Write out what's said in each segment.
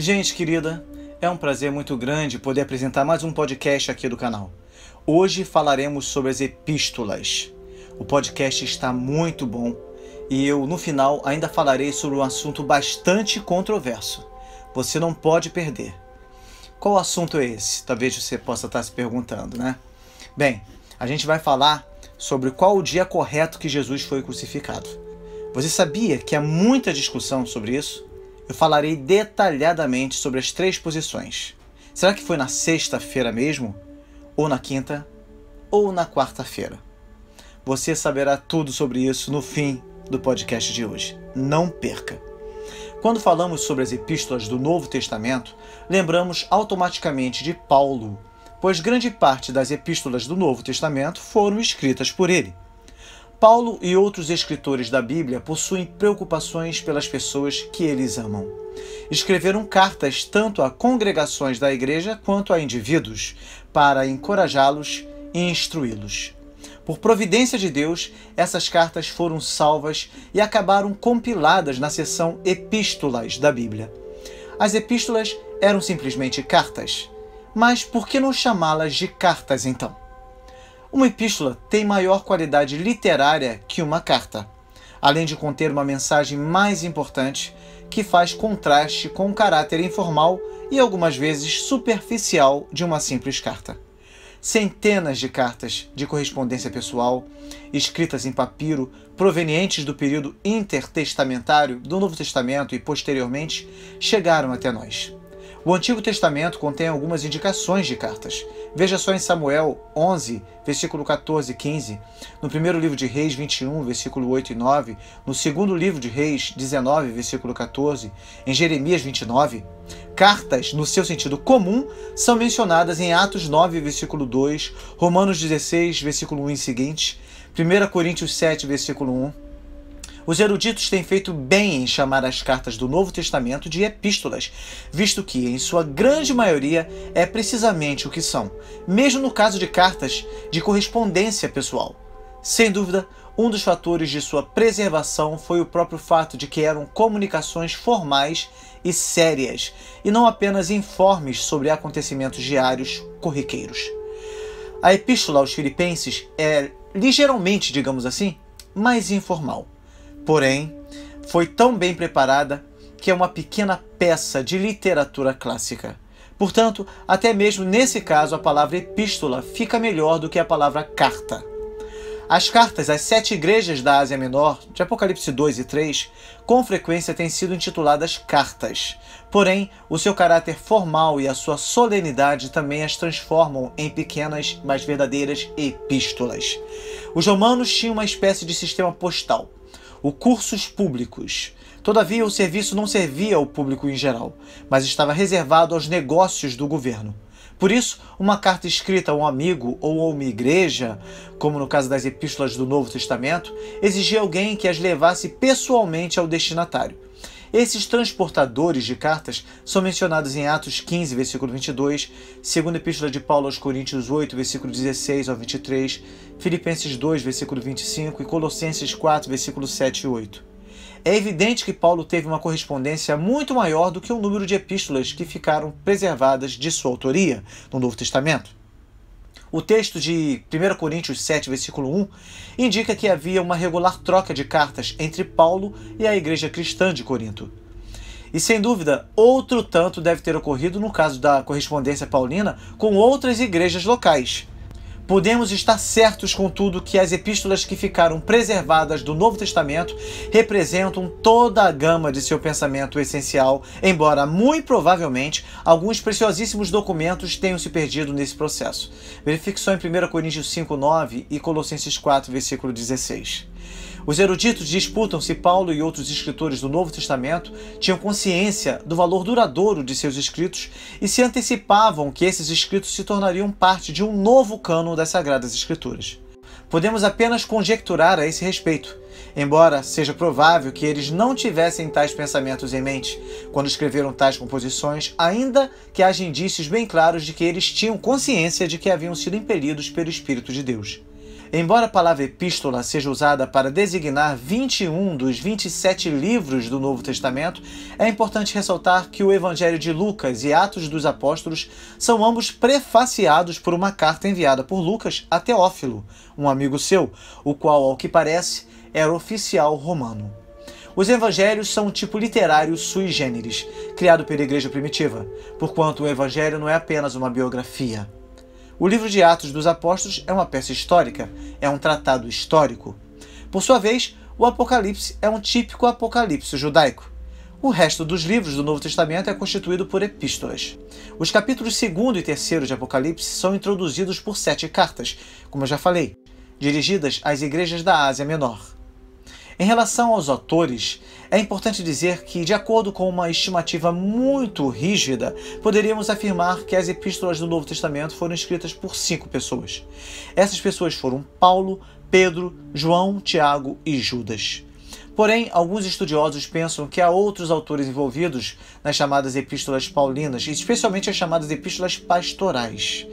Gente querida, é um prazer muito grande poder apresentar mais um podcast aqui do canal. Hoje falaremos sobre as epístolas. O podcast está muito bom e eu, no final, ainda falarei sobre um assunto bastante controverso. Você não pode perder. Qual assunto é esse? Talvez você possa estar se perguntando, né? Bem, a gente vai falar sobre qual o dia correto que Jesus foi crucificado. Você sabia que há muita discussão sobre isso? Eu falarei detalhadamente sobre as 3 posições. Será que foi na sexta-feira mesmo? Ou na quinta? Ou na quarta-feira? Você saberá tudo sobre isso no fim do podcast de hoje. Não perca! Quando falamos sobre as epístolas do Novo Testamento, lembramos automaticamente de Paulo, pois grande parte das epístolas do Novo Testamento foram escritas por ele. Paulo e outros escritores da Bíblia possuem preocupações pelas pessoas que eles amam. Escreveram cartas tanto a congregações da igreja quanto a indivíduos, para encorajá-los e instruí-los. Por providência de Deus, essas cartas foram salvas e acabaram compiladas na seção Epístolas da Bíblia. As epístolas eram simplesmente cartas, mas por que não chamá-las de cartas então? Uma epístola tem maior qualidade literária que uma carta, além de conter uma mensagem mais importante que faz contraste com o caráter informal e algumas vezes superficial de uma simples carta. Centenas de cartas de correspondência pessoal, escritas em papiro, provenientes do período intertestamentário do Novo Testamento e posteriormente, chegaram até nós. O Antigo Testamento contém algumas indicações de cartas. Veja só em Samuel 11, versículo 14 e 15, no primeiro livro de Reis 21, versículo 8 e 9, no segundo livro de Reis 19, versículo 14, em Jeremias 29. Cartas, no seu sentido comum, são mencionadas em Atos 9, versículo 2, Romanos 16, versículo 1 e seguinte, 1 Coríntios 7, versículo 1. Os eruditos têm feito bem em chamar as cartas do Novo Testamento de epístolas, visto que, em sua grande maioria, é precisamente o que são, mesmo no caso de cartas de correspondência pessoal. Sem dúvida, um dos fatores de sua preservação foi o próprio fato de que eram comunicações formais e sérias, e não apenas informes sobre acontecimentos diários corriqueiros. A epístola aos Filipenses é ligeiramente, digamos assim, mais informal. Porém, foi tão bem preparada que é uma pequena peça de literatura clássica. Portanto, até mesmo nesse caso, a palavra epístola fica melhor do que a palavra carta. As cartas às 7 igrejas da Ásia Menor, de Apocalipse 2 e 3, com frequência têm sido intituladas cartas. Porém, o seu caráter formal e a sua solenidade também as transformam em pequenas, mas verdadeiras epístolas. Os romanos tinham uma espécie de sistema postal, o cursus publicus. Todavia, o serviço não servia ao público em geral, mas estava reservado aos negócios do governo. Por isso, uma carta escrita a um amigo ou a uma igreja, como no caso das epístolas do Novo Testamento, exigia alguém que as levasse pessoalmente ao destinatário. Esses transportadores de cartas são mencionados em Atos 15, versículo 22, segunda epístola de Paulo aos Coríntios 8, versículo 16 ao 23, Filipenses 2, versículo 25 e Colossenses 4, versículo 7 e 8. É evidente que Paulo teve uma correspondência muito maior do que o número de epístolas que ficaram preservadas de sua autoria no Novo Testamento. O texto de 1 Coríntios 7, versículo 1, indica que havia uma regular troca de cartas entre Paulo e a igreja cristã de Corinto. E, sem dúvida, outro tanto deve ter ocorrido no caso da correspondência paulina com outras igrejas locais. Podemos estar certos, contudo, que as epístolas que ficaram preservadas do Novo Testamento representam toda a gama de seu pensamento essencial, embora, muito provavelmente, alguns preciosíssimos documentos tenham se perdido nesse processo. Verifique só em 1 Coríntios 5, 9 e Colossenses 4, versículo 16. Os eruditos disputam se Paulo e outros escritores do Novo Testamento tinham consciência do valor duradouro de seus escritos e se antecipavam que esses escritos se tornariam parte de um novo cânon das Sagradas Escrituras. Podemos apenas conjecturar a esse respeito, embora seja provável que eles não tivessem tais pensamentos em mente quando escreveram tais composições, ainda que haja indícios bem claros de que eles tinham consciência de que haviam sido impelidos pelo Espírito de Deus. Embora a palavra epístola seja usada para designar 21 dos 27 livros do Novo Testamento, é importante ressaltar que o Evangelho de Lucas e Atos dos Apóstolos são ambos prefaciados por uma carta enviada por Lucas a Teófilo, um amigo seu, o qual, ao que parece, era oficial romano. Os evangelhos são um tipo literário sui generis, criado pela igreja primitiva, porquanto o evangelho não é apenas uma biografia. O livro de Atos dos Apóstolos é uma peça histórica, é um tratado histórico. Por sua vez, o Apocalipse é um típico apocalipse judaico. O resto dos livros do Novo Testamento é constituído por epístolas. Os capítulos 2º e 3º de Apocalipse são introduzidos por 7 cartas, como eu já falei, dirigidas às igrejas da Ásia Menor. Em relação aos autores, é importante dizer que, de acordo com uma estimativa muito rígida, poderíamos afirmar que as epístolas do Novo Testamento foram escritas por 5 pessoas. Essas pessoas foram Paulo, Pedro, João, Tiago e Judas. Porém, alguns estudiosos pensam que há outros autores envolvidos nas chamadas epístolas paulinas, especialmente as chamadas epístolas pastorais.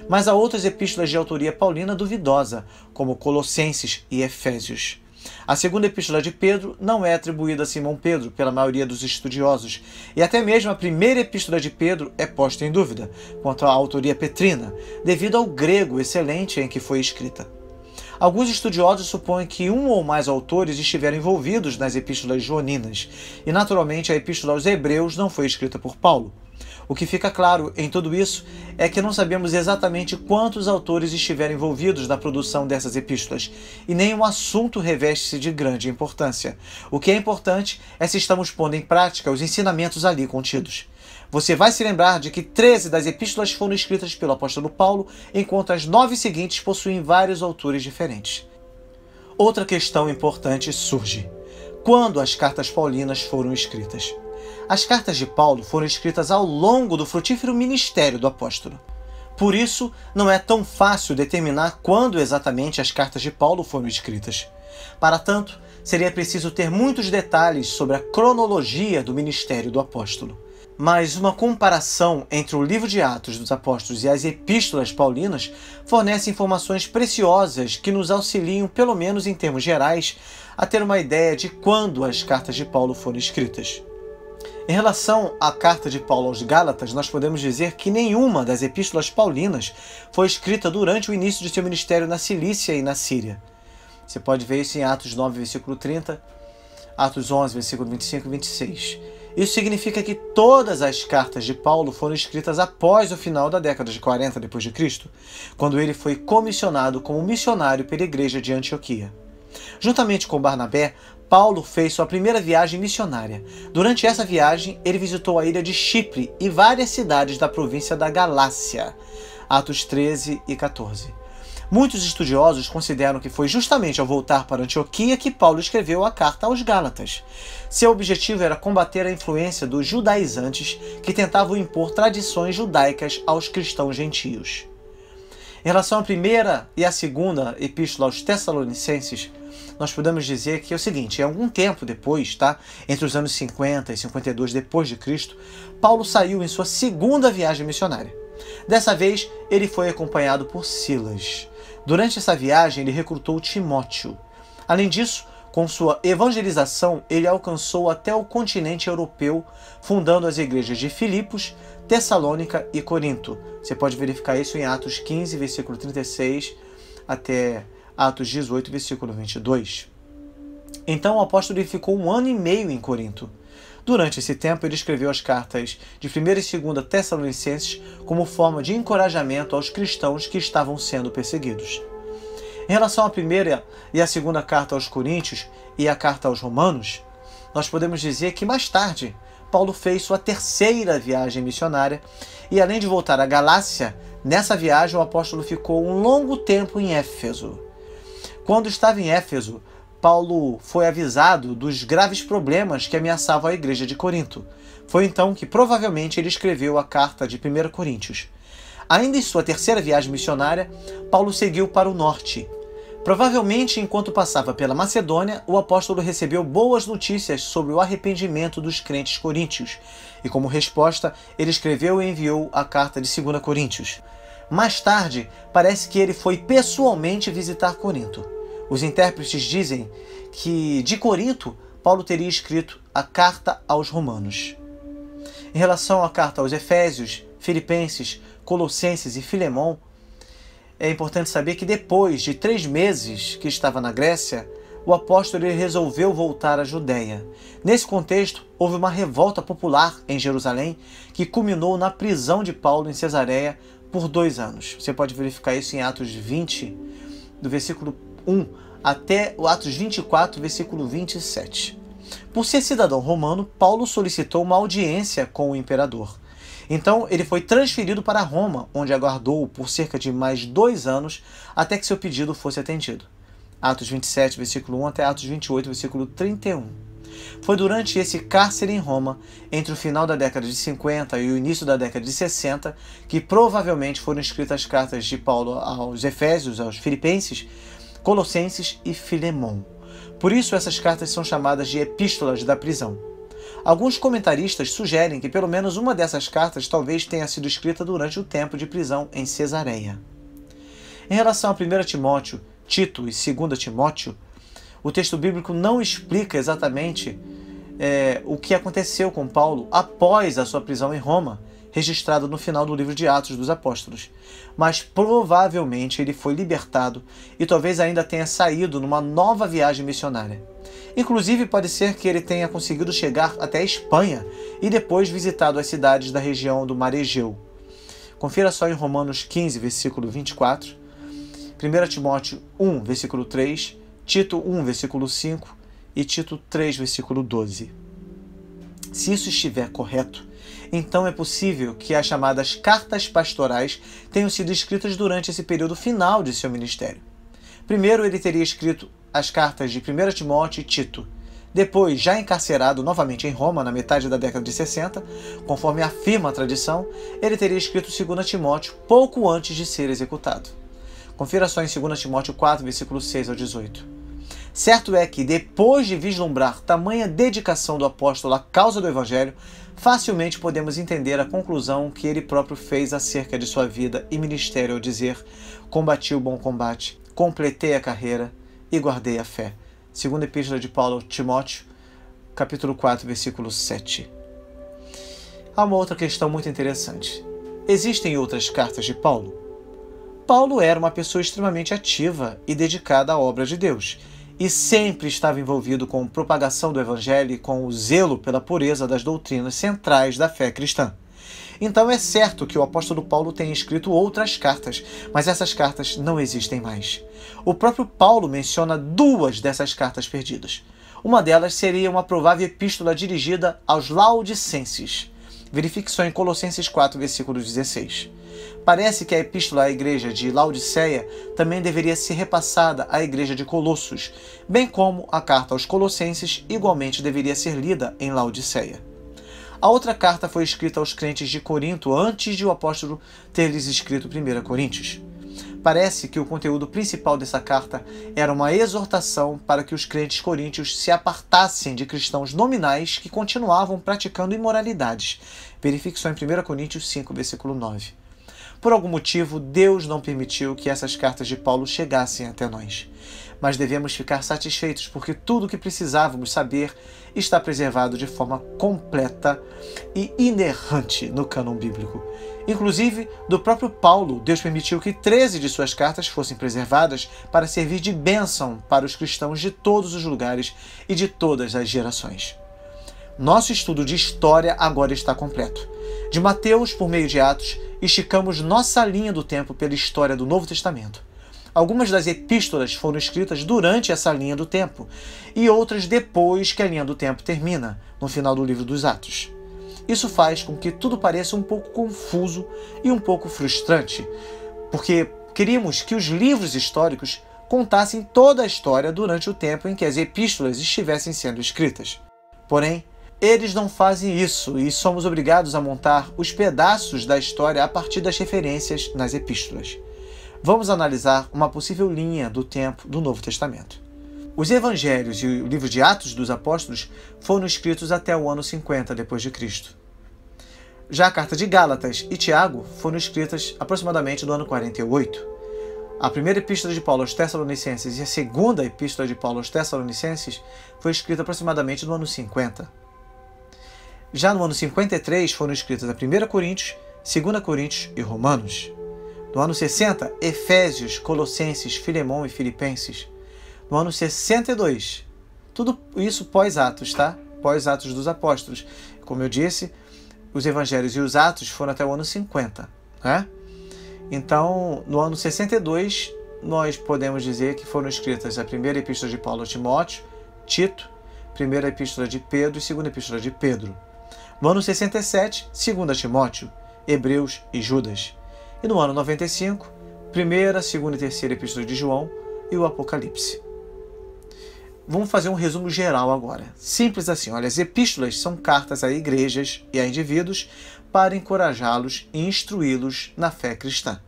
Mas há outras epístolas de autoria paulina duvidosa, como Colossenses e Efésios. A segunda epístola de Pedro não é atribuída a Simão Pedro pela maioria dos estudiosos, e até mesmo a primeira epístola de Pedro é posta em dúvida quanto à autoria petrina, devido ao grego excelente em que foi escrita. Alguns estudiosos supõem que um ou mais autores estiveram envolvidos nas epístolas joaninas, e naturalmente a epístola aos Hebreus não foi escrita por Paulo. O que fica claro em tudo isso é que não sabemos exatamente quantos autores estiveram envolvidos na produção dessas epístolas, e nem o assunto reveste-se de grande importância. O que é importante é se estamos pondo em prática os ensinamentos ali contidos. Você vai se lembrar de que 13 das epístolas foram escritas pelo apóstolo Paulo, enquanto as 9 seguintes possuem vários autores diferentes. Outra questão importante surge: quando as cartas paulinas foram escritas? As cartas de Paulo foram escritas ao longo do frutífero ministério do apóstolo. Por isso, não é tão fácil determinar quando exatamente as cartas de Paulo foram escritas. Para tanto, seria preciso ter muitos detalhes sobre a cronologia do ministério do apóstolo. Mas uma comparação entre o livro de Atos dos Apóstolos e as epístolas paulinas fornece informações preciosas que nos auxiliam, pelo menos em termos gerais, a ter uma ideia de quando as cartas de Paulo foram escritas. Em relação à carta de Paulo aos Gálatas, nós podemos dizer que nenhuma das epístolas paulinas foi escrita durante o início de seu ministério na Cilícia e na Síria. Você pode ver isso em Atos 9, versículo 30, Atos 11, versículo 25 e 26. Isso significa que todas as cartas de Paulo foram escritas após o final da década de 40 d.C., quando ele foi comissionado como missionário pela igreja de Antioquia. Juntamente com Barnabé, Paulo fez sua primeira viagem missionária. Durante essa viagem, ele visitou a ilha de Chipre e várias cidades da província da Galácia. Atos 13 e 14. Muitos estudiosos consideram que foi justamente ao voltar para Antioquia que Paulo escreveu a carta aos Gálatas. Seu objetivo era combater a influência dos judaizantes que tentavam impor tradições judaicas aos cristãos gentios. Em relação à primeira e à segunda epístola aos Tessalonicenses, nós podemos dizer que é o seguinte: em algum tempo depois, entre os anos 50 e 52 depois de Cristo, Paulo saiu em sua segunda viagem missionária. Dessa vez, ele foi acompanhado por Silas. Durante essa viagem, ele recrutou Timóteo. Além disso, com sua evangelização, ele alcançou até o continente europeu, fundando as igrejas de Filipos, Tessalônica e Corinto. Você pode verificar isso em Atos 15, versículo 36, até Atos 18, versículo 22. Então o apóstolo ficou 1 ano e meio em Corinto. Durante esse tempo, ele escreveu as cartas de 1ª e 2ª Tessalonicenses como forma de encorajamento aos cristãos que estavam sendo perseguidos. Em relação à primeira e à segunda carta aos Coríntios e à carta aos Romanos, nós podemos dizer que mais tarde, Paulo fez sua terceira viagem missionária e, além de voltar à Galácia, nessa viagem o apóstolo ficou um longo tempo em Éfeso. Quando estava em Éfeso, Paulo foi avisado dos graves problemas que ameaçavam a igreja de Corinto. Foi então que provavelmente ele escreveu a carta de 1 Coríntios. Ainda em sua terceira viagem missionária, Paulo seguiu para o norte. Provavelmente, enquanto passava pela Macedônia, o apóstolo recebeu boas notícias sobre o arrependimento dos crentes coríntios, e como resposta, ele escreveu e enviou a carta de 2 Coríntios. Mais tarde, parece que ele foi pessoalmente visitar Corinto. Os intérpretes dizem que de Corinto, Paulo teria escrito a carta aos Romanos. Em relação à carta aos Efésios, Filipenses, Colossenses e Filemão, é importante saber que depois de 3 meses que estava na Grécia, o apóstolo resolveu voltar à Judéia. Nesse contexto, houve uma revolta popular em Jerusalém que culminou na prisão de Paulo em Cesareia por 2 anos. Você pode verificar isso em Atos 20, do versículo 1 até o Atos 24, versículo 27. Por ser cidadão romano, Paulo solicitou uma audiência com o imperador. Então ele foi transferido para Roma, onde aguardou por cerca de mais 2 anos até que seu pedido fosse atendido. Atos 27, versículo 1 até Atos 28, versículo 31. Foi durante esse cárcere em Roma, entre o final da década de 50 e o início da década de 60, que provavelmente foram escritas as cartas de Paulo aos Efésios, aos Filipenses, Colossenses e Filemão. Por isso essas cartas são chamadas de epístolas da prisão. Alguns comentaristas sugerem que pelo menos uma dessas cartas talvez tenha sido escrita durante o tempo de prisão em Cesareia. Em relação a 1 Timóteo, Tito e 2 Timóteo, o texto bíblico não explica exatamente o que aconteceu com Paulo após a sua prisão em Roma, registrado no final do livro de Atos dos Apóstolos. Mas provavelmente ele foi libertado e talvez ainda tenha saído numa nova viagem missionária. Inclusive pode ser que ele tenha conseguido chegar até a Espanha e depois visitado as cidades da região do Mar Egeu. Confira só em Romanos 15, versículo 24, 1 Timóteo 1, versículo 3, Tito 1, versículo 5 e Tito 3, versículo 12. Se isso estiver correto, então é possível que as chamadas cartas pastorais tenham sido escritas durante esse período final de seu ministério. Primeiro ele teria escrito as cartas de 1 Timóteo e Tito. Depois, já encarcerado novamente em Roma na metade da década de 60, conforme afirma a tradição, ele teria escrito 2 Timóteo pouco antes de ser executado. Confira só em 2 Timóteo 4, versículo 6 ao 18. Certo é que, depois de vislumbrar tamanha dedicação do apóstolo à causa do Evangelho, facilmente podemos entender a conclusão que ele próprio fez acerca de sua vida e ministério ao dizer: combati o bom combate, completei a carreira e guardei a fé. Segunda Epístola de Paulo a Timóteo, capítulo 4, versículo 7. Há uma outra questão muito interessante. Existem outras cartas de Paulo? Paulo era uma pessoa extremamente ativa e dedicada à obra de Deus, e sempre estava envolvido com a propagação do Evangelho e com o zelo pela pureza das doutrinas centrais da fé cristã. Então é certo que o apóstolo Paulo tenha escrito outras cartas, mas essas cartas não existem mais. O próprio Paulo menciona 2 dessas cartas perdidas. Uma delas seria uma provável epístola dirigida aos Laodicenses. Verifique só em Colossenses 4, versículo 16. Parece que a epístola à igreja de Laodiceia também deveria ser repassada à igreja de Colossos, bem como a carta aos Colossenses igualmente deveria ser lida em Laodiceia. A outra carta foi escrita aos crentes de Corinto antes de o apóstolo ter lhes escrito 1 Coríntios. Parece que o conteúdo principal dessa carta era uma exortação para que os crentes coríntios se apartassem de cristãos nominais que continuavam praticando imoralidades. Verifique só em 1 Coríntios 5, versículo 9. Por algum motivo, Deus não permitiu que essas cartas de Paulo chegassem até nós. Mas devemos ficar satisfeitos porque tudo o que precisávamos saber está preservado de forma completa e inerrante no cânon bíblico. Inclusive, do próprio Paulo, Deus permitiu que 13 de suas cartas fossem preservadas para servir de bênção para os cristãos de todos os lugares e de todas as gerações. Nosso estudo de história agora está completo. De Mateus por meio de Atos, esticamos nossa linha do tempo pela história do Novo Testamento. Algumas das epístolas foram escritas durante essa linha do tempo e outras depois que a linha do tempo termina, no final do livro dos Atos. Isso faz com que tudo pareça um pouco confuso e um pouco frustrante, porque queríamos que os livros históricos contassem toda a história durante o tempo em que as epístolas estivessem sendo escritas. Porém, eles não fazem isso e somos obrigados a montar os pedaços da história a partir das referências nas epístolas. Vamos analisar uma possível linha do tempo do Novo Testamento. Os Evangelhos e o livro de Atos dos Apóstolos foram escritos até o ano 50 depois de Cristo. Já a carta de Gálatas e Tiago foram escritas aproximadamente no ano 48. A primeira epístola de Paulo aos Tessalonicenses e a segunda epístola de Paulo aos Tessalonicenses foi escrita aproximadamente no ano 50. Já no ano 53 foram escritas a 1 Coríntios, 2 Coríntios e Romanos. No ano 60, Efésios, Colossenses, Filemão e Filipenses. No ano 62, tudo isso pós-Atos, tá? Pós-Atos dos Apóstolos. Como eu disse, os evangelhos e os atos foram até o ano 50, né? Então, no ano 62, nós podemos dizer que foram escritas a primeira epístola de Paulo a Timóteo, Tito, primeira epístola de Pedro e segunda epístola de Pedro. No ano 67, segunda Timóteo, Hebreus e Judas. E no ano 95, primeira, segunda e terceira epístola de João e o Apocalipse. Vamos fazer um resumo geral agora. Simples assim, olha, as epístolas são cartas a igrejas e a indivíduos para encorajá-los e instruí-los na fé cristã.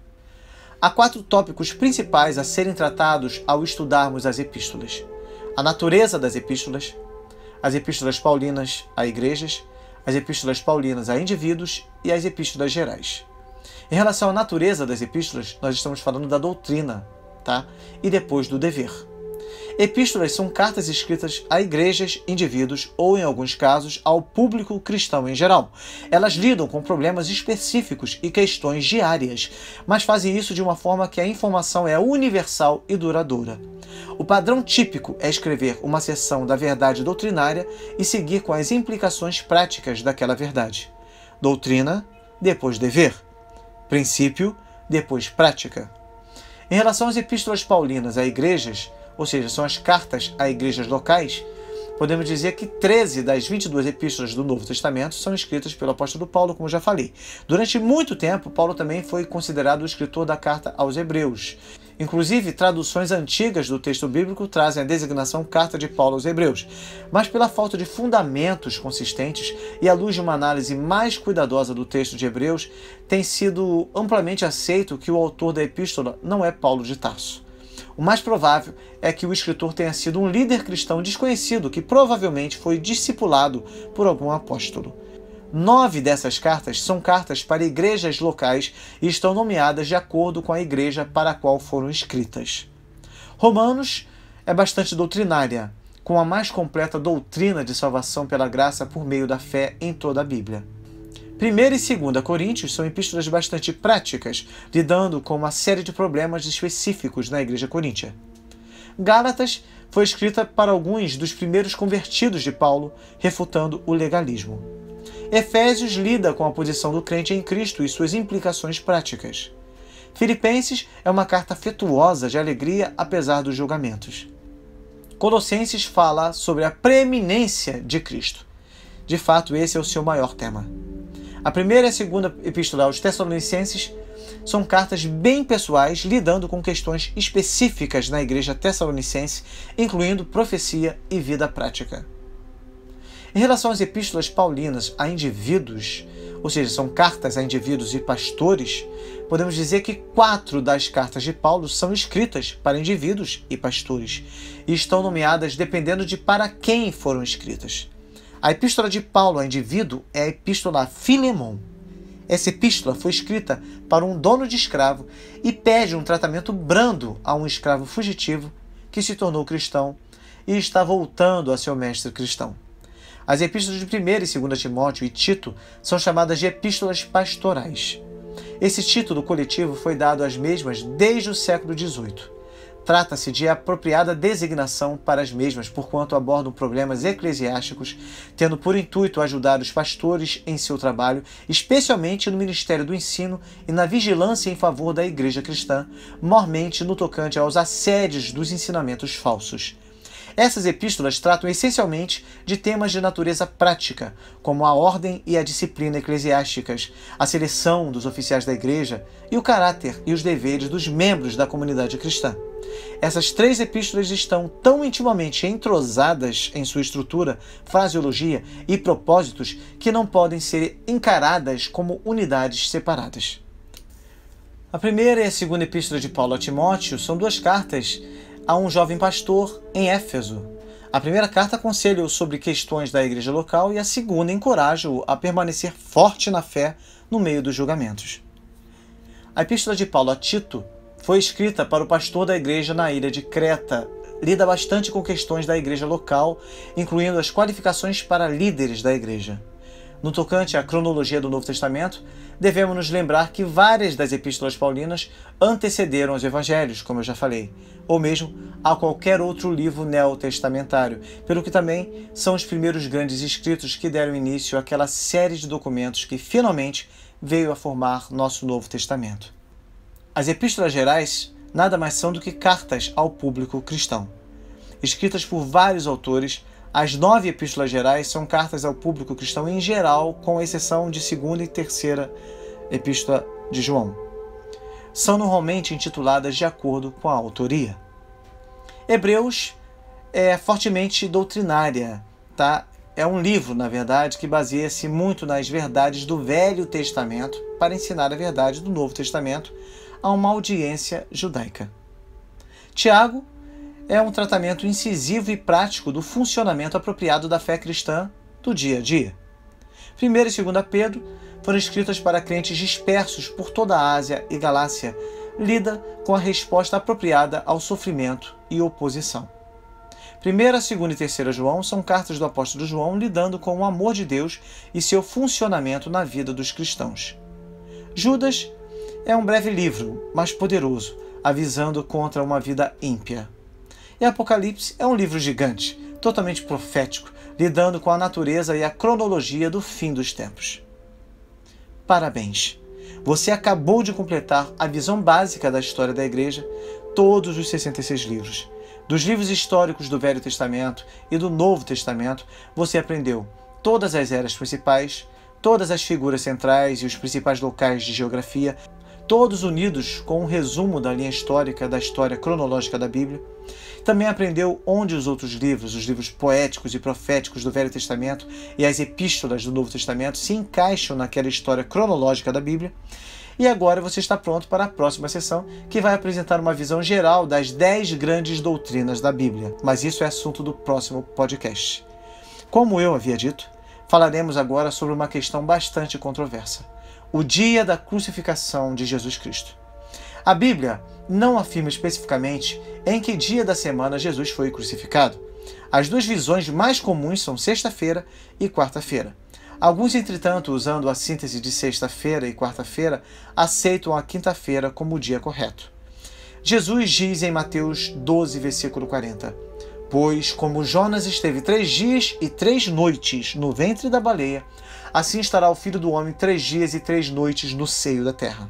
Há 4 tópicos principais a serem tratados ao estudarmos as epístolas: a natureza das epístolas, as epístolas paulinas a igrejas, as epístolas paulinas a indivíduos e as epístolas gerais. Em relação à natureza das epístolas, nós estamos falando da doutrina, tá? E depois do dever. Epístolas são cartas escritas a igrejas, indivíduos ou, em alguns casos, ao público cristão em geral. Elas lidam com problemas específicos e questões diárias, mas fazem isso de uma forma que a informação é universal e duradoura. O padrão típico é escrever uma seção da verdade doutrinária e seguir com as implicações práticas daquela verdade. Doutrina, depois dever. Princípio, depois prática. Em relação às epístolas paulinas a igrejas, ou seja, são as cartas a igrejas locais, podemos dizer que 13 das 22 epístolas do Novo Testamento são escritas pelo apóstolo Paulo, como já falei. Durante muito tempo, Paulo também foi considerado o escritor da carta aos Hebreus. Inclusive, traduções antigas do texto bíblico trazem a designação Carta de Paulo aos Hebreus. Mas pela falta de fundamentos consistentes e à luz de uma análise mais cuidadosa do texto de Hebreus, tem sido amplamente aceito que o autor da epístola não é Paulo de Tarso. O mais provável é que o escritor tenha sido um líder cristão desconhecido que provavelmente foi discipulado por algum apóstolo. 9 dessas cartas são cartas para igrejas locais e estão nomeadas de acordo com a igreja para a qual foram escritas. Romanos é bastante doutrinária, com a mais completa doutrina de salvação pela graça por meio da fé em toda a Bíblia. 1 e 2 Coríntios são epístolas bastante práticas, lidando com uma série de problemas específicos na igreja coríntia. Gálatas foi escrita para alguns dos primeiros convertidos de Paulo, refutando o legalismo. Efésios lida com a posição do crente em Cristo e suas implicações práticas. Filipenses é uma carta afetuosa de alegria apesar dos julgamentos. Colossenses fala sobre a preeminência de Cristo. De fato, esse é o seu maior tema. A primeira e a segunda epístola aos Tessalonicenses são cartas bem pessoais, lidando com questões específicas na igreja tessalonicense, incluindo profecia e vida prática. Em relação às epístolas paulinas a indivíduos, ou seja, são cartas a indivíduos e pastores, podemos dizer que 4 das cartas de Paulo são escritas para indivíduos e pastores, e estão nomeadas dependendo de para quem foram escritas. A epístola de Paulo a indivíduo é a epístola a Filemão. Essa epístola foi escrita para um dono de escravo e pede um tratamento brando a um escravo fugitivo que se tornou cristão e está voltando a seu mestre cristão. As epístolas de 1 e 2 Timóteo e Tito são chamadas de epístolas pastorais. Esse título coletivo foi dado às mesmas desde o século XVIII. Trata-se de apropriada designação para as mesmas, porquanto abordam problemas eclesiásticos, tendo por intuito ajudar os pastores em seu trabalho, especialmente no ministério do ensino e na vigilância em favor da igreja cristã, mormente no tocante aos assédios dos ensinamentos falsos. Essas epístolas tratam essencialmente de temas de natureza prática, como a ordem e a disciplina eclesiásticas, a seleção dos oficiais da igreja e o caráter e os deveres dos membros da comunidade cristã. Essas 3 epístolas estão tão intimamente entrosadas em sua estrutura, fraseologia e propósitos que não podem ser encaradas como unidades separadas. A primeira e a segunda epístola de Paulo a Timóteo são 2 cartas a um jovem pastor em Éfeso. A primeira carta aconselha-o sobre questões da igreja local e a segunda encoraja-o a permanecer forte na fé no meio dos julgamentos. A epístola de Paulo a Tito foi escrita para o pastor da igreja na ilha de Creta. Lida bastante com questões da igreja local, incluindo as qualificações para líderes da igreja. No tocante à cronologia do Novo Testamento, devemos nos lembrar que várias das epístolas paulinas antecederam os evangelhos, como eu já falei, ou mesmo a qualquer outro livro neotestamentário, pelo que também são os primeiros grandes escritos que deram início àquela série de documentos que finalmente veio a formar nosso Novo Testamento. As epístolas gerais nada mais são do que cartas ao público cristão. Escritas por vários autores, as 9 epístolas gerais são cartas ao público cristão em geral, com exceção de 2ª e 3ª epístola de João. São normalmente intituladas de acordo com a autoria. Hebreus é fortemente doutrinária, tá? É um livro, na verdade, que baseia-se muito nas verdades do Velho Testamento para ensinar a verdade do Novo Testamento a uma audiência judaica. Tiago é um tratamento incisivo e prático do funcionamento apropriado da fé cristã do dia a dia. 1ª e 2ª Pedro foram escritas para crentes dispersos por toda a Ásia e Galácia, lida com a resposta apropriada ao sofrimento e oposição. 1ª, 2ª e 3ª João são cartas do apóstolo João lidando com o amor de Deus e seu funcionamento na vida dos cristãos. Judas é um breve livro, mas poderoso, avisando contra uma vida ímpia. E Apocalipse é um livro gigante, totalmente profético, lidando com a natureza e a cronologia do fim dos tempos. Parabéns! Você acabou de completar a visão básica da história da igreja, todos os 66 livros. Dos livros históricos do Velho Testamento e do Novo Testamento, você aprendeu todas as eras principais, todas as figuras centrais e os principais locais de geografia, todos unidos com um resumo da linha histórica da história cronológica da Bíblia. Também aprendeu onde os outros livros, os livros poéticos e proféticos do Velho Testamento e as epístolas do Novo Testamento se encaixam naquela história cronológica da Bíblia. E agora você está pronto para a próxima sessão, que vai apresentar uma visão geral das 10 grandes doutrinas da Bíblia. Mas isso é assunto do próximo podcast. Como eu havia dito, falaremos agora sobre uma questão bastante controversa: o dia da crucificação de Jesus Cristo. A Bíblia não afirma especificamente em que dia da semana Jesus foi crucificado. As duas visões mais comuns são sexta-feira e quarta-feira. Alguns, entretanto, usando a síntese de sexta-feira e quarta-feira, aceitam a quinta-feira como o dia correto. Jesus diz em Mateus 12, versículo 40: Pois como Jonas esteve 3 dias e 3 noites no ventre da baleia, assim estará o Filho do Homem 3 dias e 3 noites no seio da terra.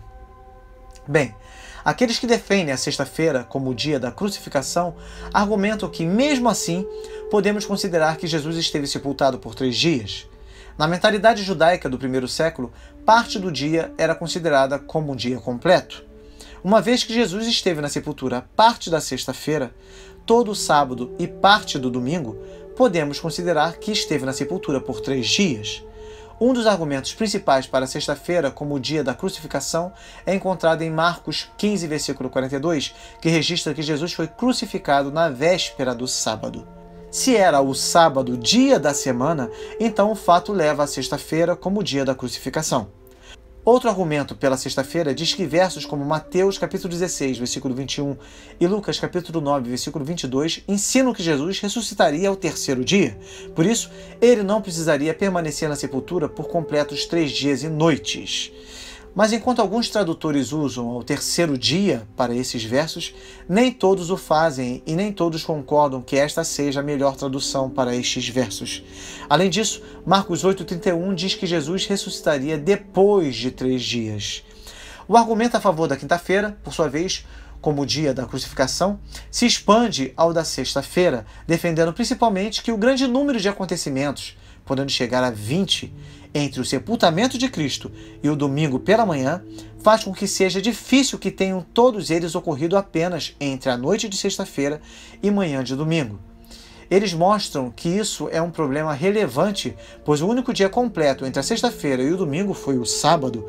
Bem, aqueles que defendem a sexta-feira como o dia da crucificação argumentam que, mesmo assim, podemos considerar que Jesus esteve sepultado por 3 dias. Na mentalidade judaica do primeiro século, parte do dia era considerada como um dia completo. Uma vez que Jesus esteve na sepultura parte da sexta-feira, todo o sábado e parte do domingo, podemos considerar que esteve na sepultura por 3 dias. Um dos argumentos principais para a sexta-feira como o dia da crucificação é encontrado em Marcos 15, versículo 42, que registra que Jesus foi crucificado na véspera do sábado. Se era o sábado dia da semana, então o fato leva a sexta-feira como o dia da crucificação. Outro argumento pela sexta-feira diz que versos como Mateus capítulo 16, versículo 21 e Lucas capítulo 9, versículo 22 ensinam que Jesus ressuscitaria ao 3º dia. Por isso, ele não precisaria permanecer na sepultura por completos 3 dias e noites. Mas enquanto alguns tradutores usam o 3º dia para esses versos, nem todos o fazem e nem todos concordam que esta seja a melhor tradução para estes versos. Além disso, Marcos 8,31 diz que Jesus ressuscitaria depois de 3 dias. O argumento a favor da quinta-feira, por sua vez, como o dia da crucificação, se expande ao da sexta-feira, defendendo principalmente que o grande número de acontecimentos, podendo chegar a 20, entre o sepultamento de Cristo e o domingo pela manhã, faz com que seja difícil que tenham todos eles ocorrido apenas entre a noite de sexta-feira e manhã de domingo. Eles mostram que isso é um problema relevante, pois o único dia completo entre a sexta-feira e o domingo foi o sábado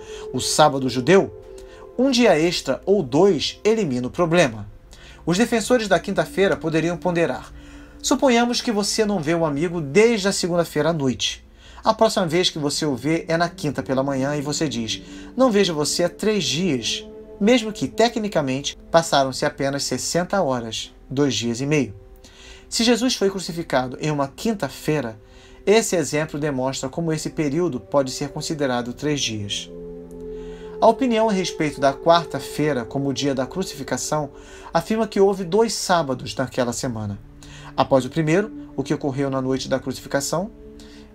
judeu. Um dia extra ou 2 elimina o problema. Os defensores da quinta-feira poderiam ponderar: Suponhamos que você não vê o amigo desde a segunda-feira à noite. A próxima vez que você o vê é na quinta pela manhã e você diz: não vejo você há 3 dias, mesmo que, tecnicamente, passaram-se apenas 60 horas, 2 dias e meio. Se Jesus foi crucificado em uma quinta-feira, esse exemplo demonstra como esse período pode ser considerado 3 dias. A opinião a respeito da quarta-feira como o dia da crucificação afirma que houve 2 sábados naquela semana. Após o primeiro, o que ocorreu na noite da crucificação,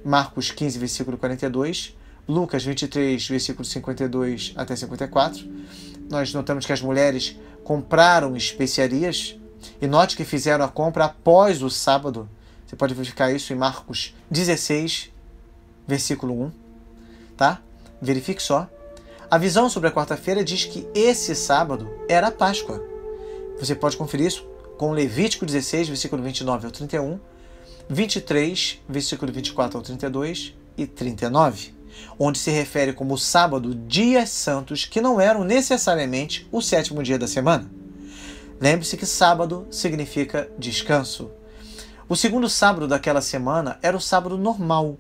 Marcos 15, versículo 42, Lucas 23, versículo 52 até 54. Nós notamos que as mulheres compraram especiarias, e note que fizeram a compra após o sábado. Você pode verificar isso em Marcos 16, versículo 1. Tá? Verifique só. A visão sobre a quarta-feira diz que esse sábado era a Páscoa. Você pode conferir isso com Levítico 16, versículo 29 ao 31, 23, versículo 24 ao 32 e 39, onde se refere como sábado dias santos que não eram necessariamente o 7º dia da semana. Lembre-se que sábado significa descanso. O segundo sábado daquela semana era o sábado normal.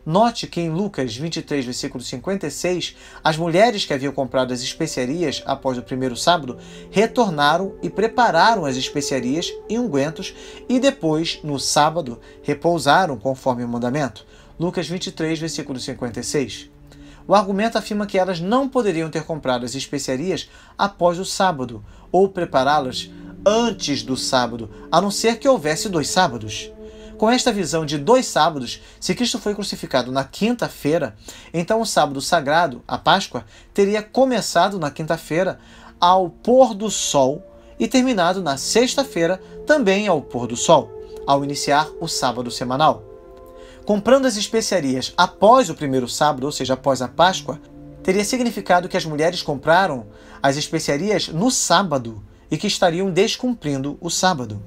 Note que em Lucas 23, versículo 56, as mulheres que haviam comprado as especiarias após o primeiro sábado retornaram e prepararam as especiarias e ungüentos e depois, no sábado, repousaram conforme o mandamento. Lucas 23, versículo 56. O argumento afirma que elas não poderiam ter comprado as especiarias após o sábado ou prepará-las antes do sábado, a não ser que houvesse 2 sábados. Com esta visão de 2 sábados, se Cristo foi crucificado na quinta-feira, então o sábado sagrado, a Páscoa, teria começado na quinta-feira ao pôr do sol e terminado na sexta-feira também ao pôr do sol, ao iniciar o sábado semanal. Comprando as especiarias após o primeiro sábado, ou seja, após a Páscoa, teria significado que as mulheres compraram as especiarias no sábado e que estariam descumprindo o sábado.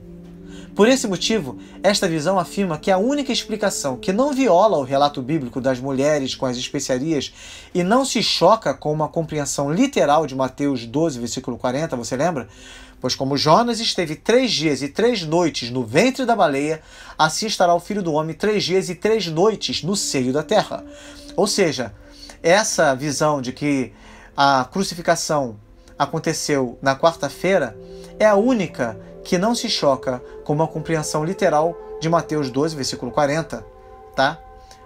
Por esse motivo, esta visão afirma que a única explicação que não viola o relato bíblico das mulheres com as especiarias e não se choca com uma compreensão literal de Mateus 12, versículo 40, você lembra? Pois como Jonas esteve 3 dias e 3 noites no ventre da baleia, assim estará o Filho do Homem 3 dias e 3 noites no seio da terra. Ou seja, essa visão de que a crucificação aconteceu na quarta-feira é a única que não se choca com uma compreensão literal de Mateus 12, versículo 40, tá?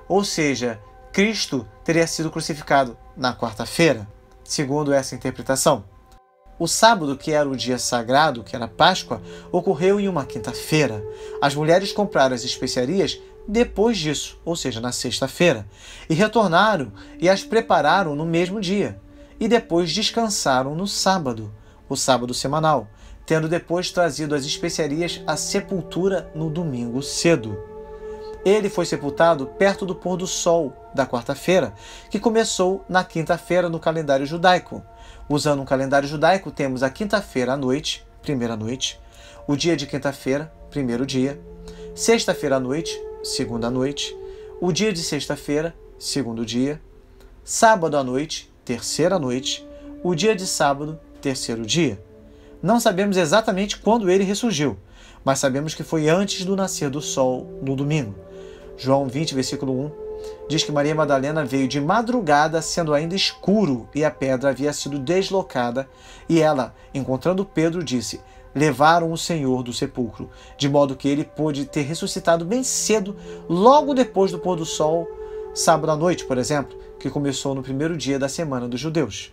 Ou seja, Cristo teria sido crucificado na quarta-feira, segundo essa interpretação. O sábado, que era o dia sagrado, que era Páscoa, ocorreu em uma quinta-feira. As mulheres compraram as especiarias depois disso, ou seja, na sexta-feira, e retornaram e as prepararam no mesmo dia, e depois descansaram no sábado, o sábado semanal, tendo depois trazido as especiarias à sepultura no domingo cedo. Ele foi sepultado perto do pôr do sol da quarta-feira, que começou na quinta-feira no calendário judaico. Usando um calendário judaico, temos a quinta-feira à noite, primeira noite, o dia de quinta-feira, primeiro dia, sexta-feira à noite, segunda noite, o dia de sexta-feira, segundo dia, sábado à noite, terceira noite, o dia de sábado, terceiro dia. Não sabemos exatamente quando ele ressurgiu, mas sabemos que foi antes do nascer do sol no domingo. João 20, versículo 1, diz que Maria Madalena veio de madrugada, sendo ainda escuro, e a pedra havia sido deslocada, e ela, encontrando Pedro, disse: levaram o Senhor do sepulcro, de modo que ele pôde ter ressuscitado bem cedo, logo depois do pôr do sol, sábado à noite, por exemplo, que começou no primeiro dia da semana dos judeus.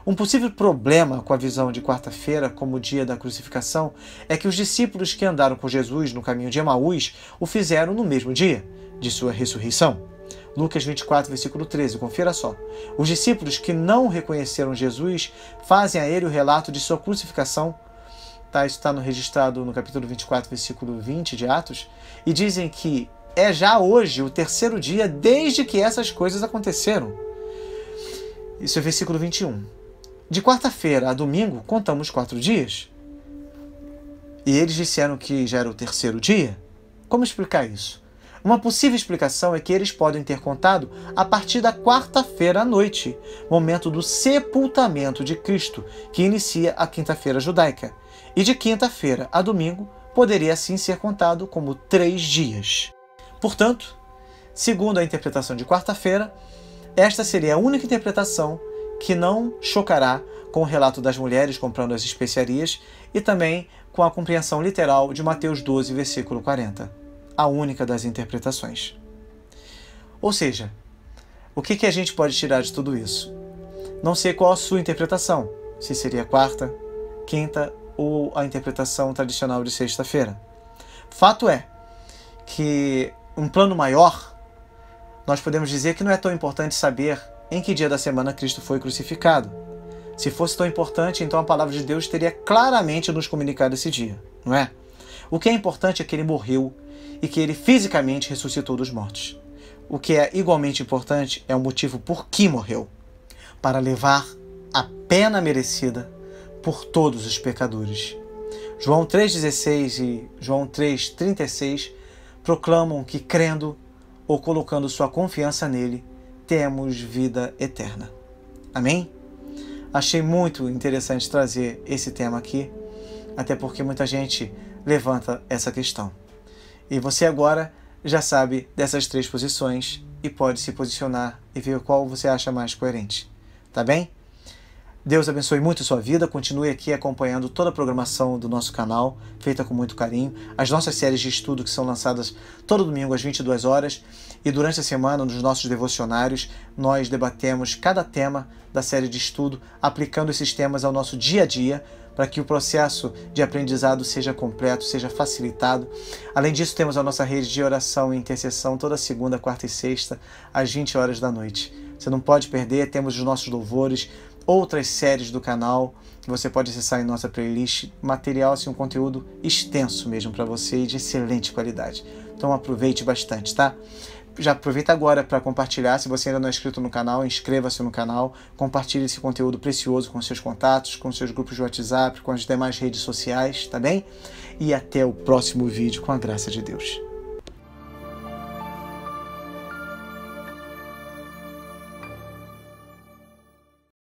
Um possível problema com a visão de quarta-feira como dia da crucificação é que os discípulos que andaram com Jesus no caminho de Emaús o fizeram no mesmo dia de sua ressurreição. Lucas 24, versículo 13, confira só. Os discípulos que não reconheceram Jesus fazem a ele o relato de sua crucificação, isso está registrado no capítulo 24, versículo 20 de Atos, e dizem que é já hoje o terceiro dia desde que essas coisas aconteceram. Isso é versículo 21. De quarta-feira a domingo, contamos 4 dias. E eles disseram que já era o terceiro dia? Como explicar isso? Uma possível explicação é que eles podem ter contado a partir da quarta-feira à noite, momento do sepultamento de Cristo, que inicia a quinta-feira judaica, e de quinta-feira a domingo, poderia assim ser contado como 3 dias. Portanto, segundo a interpretação de quarta-feira, esta seria a única interpretação que não chocará com o relato das mulheres comprando as especiarias e também com a compreensão literal de Mateus 12, versículo 40. A única das interpretações. Ou seja, o que a gente pode tirar de tudo isso? Não sei qual a sua interpretação, se seria quarta, quinta ou a interpretação tradicional de sexta-feira. Fato é que um plano maior, nós podemos dizer que não é tão importante saber em que dia da semana Cristo foi crucificado. Se fosse tão importante, então a palavra de Deus teria claramente nos comunicado esse dia, não é? O que é importante é que ele morreu e que ele fisicamente ressuscitou dos mortos. O que é igualmente importante é o motivo por que morreu, para levar a pena merecida por todos os pecadores. João 3,16 e João 3,36 proclamam que, crendo ou colocando sua confiança nele, temos vida eterna. Amém? Achei muito interessante trazer esse tema aqui, até porque muita gente levanta essa questão. E você agora já sabe dessas 3 posições e pode se posicionar e ver qual você acha mais coerente. Tá bem? Deus abençoe muito a sua vida, continue aqui acompanhando toda a programação do nosso canal, feita com muito carinho, as nossas séries de estudo que são lançadas todo domingo às 22 horas, e durante a semana, nos nossos devocionários, nós debatemos cada tema da série de estudo, aplicando esses temas ao nosso dia a dia, para que o processo de aprendizado seja completo, seja facilitado. Além disso, temos a nossa rede de oração e intercessão toda segunda, quarta e sexta, às 20 horas da noite. Você não pode perder, temos os nossos louvores, outras séries do canal que você pode acessar em nossa playlist, material, assim, um conteúdo extenso mesmo para você e de excelente qualidade. Então aproveite bastante, tá? Já aproveita agora para compartilhar. Se você ainda não é inscrito no canal, inscreva-se no canal, compartilhe esse conteúdo precioso com seus contatos, com seus grupos de WhatsApp, com as demais redes sociais, tá bem? E até o próximo vídeo, com a graça de Deus.